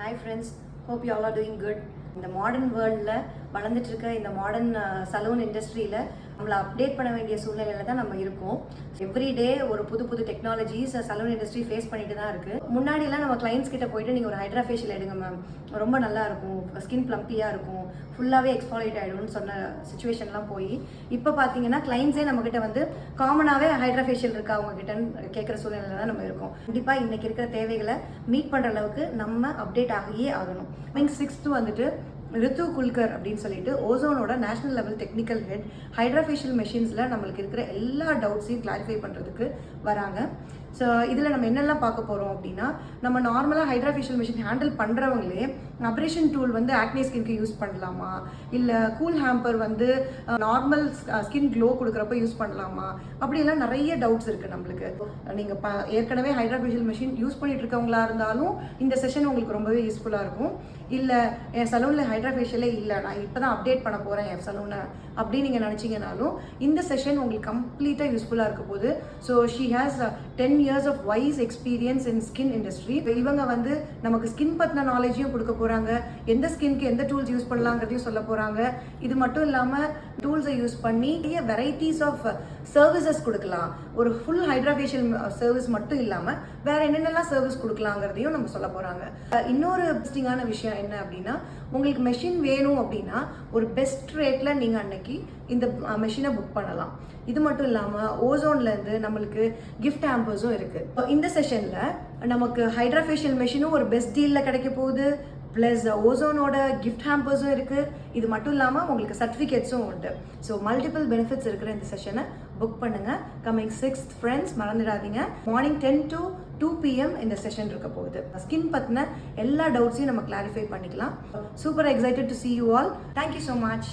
Hi friends, hope you all are doing good. இந்த modern வேர்ல்டில் வளர்ந்துட்டு இருக்க இந்த மாடர்ன் சலூன் இண்டஸ்ட்ரியில் நம்மளை அப்டேட் பண்ண வேண்டிய சூழ்நிலையில தான் நம்ம இருக்கோம். எவ்ரிடே ஒரு புது புது டெக்னாலஜிஸ் சலூன் இண்டஸ்ட்ரி ஃபேஸ் பண்ணிட்டு தான் இருக்கு. முன்னாடியெல்லாம் நம்ம கிளைண்ட்ஸ் கிட்ட போயிட்டு நீங்கள் ஒரு ஹைட்ரா ஃபேஷியல் எடுங்க மேம், ரொம்ப நல்லா இருக்கும், ஸ்கின் ப்ளம்பியாக இருக்கும், ஃபுல்லாகவே எக்ஸ்பாலியேட் ஆகிடும்னு சொன்ன சுச்சுவேஷன்லாம் போய் இப்போ பார்த்தீங்கன்னா கிளைண்ட்ஸே நம்மக்கிட்ட வந்து காமனாகவே ஹைட்ரா ஃபேஷியல் இருக்கா அவங்ககிட்டன்னு கேட்குற சூழ்நிலையில தான் நம்ம இருக்கோம். கண்டிப்பாக இன்றைக்கி இருக்கிற தேவைகளை மீட் பண்ணுற அளவுக்கு நம்ம அப்டேட் ஆகியே ஆகணும். மீன்ஸ் 6th வந்துட்டு ரித்து குல்கர் அப்படின்னு சொல்லிட்டு ஓசோனோட national level technical head hydra facial மெஷின்ஸில் நம்மளுக்கு இருக்கிற எல்லா டவுட்ஸையும் கிளாரிஃபை பண்ணுறதுக்கு வராங்க. ஸோ இதில் நம்ம என்னெல்லாம் பார்க்க போகிறோம் அப்படின்னா, நம்ம நார்மலாக ஹைட்ரா ஃபேஷியல் மிஷின் ஹேண்டில் பண்ணுறவங்களே அப்ரேஷன் டூல் வந்து ஆக்னே ஸ்கின்க்கு யூஸ் பண்ணலாமா, இல்லை கூல் ஹேம்பர் வந்து நார்மல் ஸ்கின் க்ளோ கொடுக்குறப்ப யூஸ் பண்ணலாமா, அப்படியெல்லாம் நிறைய டவுட்ஸ் இருக்குது நம்மளுக்கு. நீங்கள் ஏற்கனவே ஹைட்ரா ஃபேஷியல் மிஷின் யூஸ் பண்ணிட்டு இருக்கவங்களா இருந்தாலும் இந்த செஷன் உங்களுக்கு ரொம்பவே யூஸ்ஃபுல்லாக இருக்கும். இல்லை என் சலூனில் ஹைட்ரா ஃபேஷியலே இல்லை, நான் இப்போ தான் அப்டேட் பண்ண போகிறேன் என் சலூனை அப்படின்னு நீங்கள் நினச்சிங்கனாலும் இந்த செஷன் உங்களுக்கு கம்ப்ளீட்டாக யூஸ்ஃபுல்லாக இருக்க போகுது. So she has 10 years of wise experience in skin industry. இவங்க வந்து நமக்கு ஸ்கின் பற்றின நாலேஜையும் கொடுக்க போகிறாங்க, எந்த ஸ்கின்க்கு எந்த டூல்ஸ் யூஸ் பண்ணலாங்கிறதையும் சொல்ல போகிறாங்க. இது மட்டும் இல்லாமல் டூல்ஸை யூஸ் பண்ணி நிறைய வெரைட்டிஸ் ஆஃப் சர்வீசஸ் கொடுக்கலாம். ஒரு ஃபுல் ஹைட்ரா ஃபேஷியல் சர்வீஸ் மட்டும் இல்லாமல் வேறு என்னென்னலாம் சர்வீஸ் கொடுக்கலாங்கிறதையும் நம்ம சொல்ல போகிறாங்க. இன்னொரு இன்ட்ரெஸ்டிங்கான விஷயம் என்ன அப்படின்னா, உங்களுக்கு மெஷின் வேணும் அப்படின்னா ஒரு பெஸ்ட் ரேட்டில் நீங்கள் அன்னைக்கு இந்த மெஷினை புக் பண்ணலாம். இது மட்டும் இல்லாமல் ஓசோன்லேருந்து நம்மளுக்கு கிஃப்ட் ஹேம்பர்ஸும் இருக்குது. இந்த செஷனில் நமக்கு ஹைட்ரா ஃபேஷியல் மெஷினும் ஒரு பெஸ்ட் டீலில் கிடைக்க போகுது, ப்ளஸ் ஓசோனோட கிஃப்ட் ஹேம்பர்ஸும் இருக்குது. இது மட்டும் இல்லாமல் உங்களுக்கு சர்டிஃபிகேட்ஸும் உண்டு. ஸோ மல்டிபிள் பெனிஃபிட்ஸ் இருக்கிற இந்த செஷனை புக் பண்ணுங்கள். கம்மிங் 6th ஃப்ரெண்ட்ஸ், மறந்துடாதீங்க. மார்னிங் 10 to 2 PM இந்த செஷன் இருக்க போகுது. ஸ்கின் பற்றின எல்லா டவுட்ஸையும் நம்ம கிளாரிஃபை பண்ணிக்கலாம். Super excited to see you all. Thank you so much.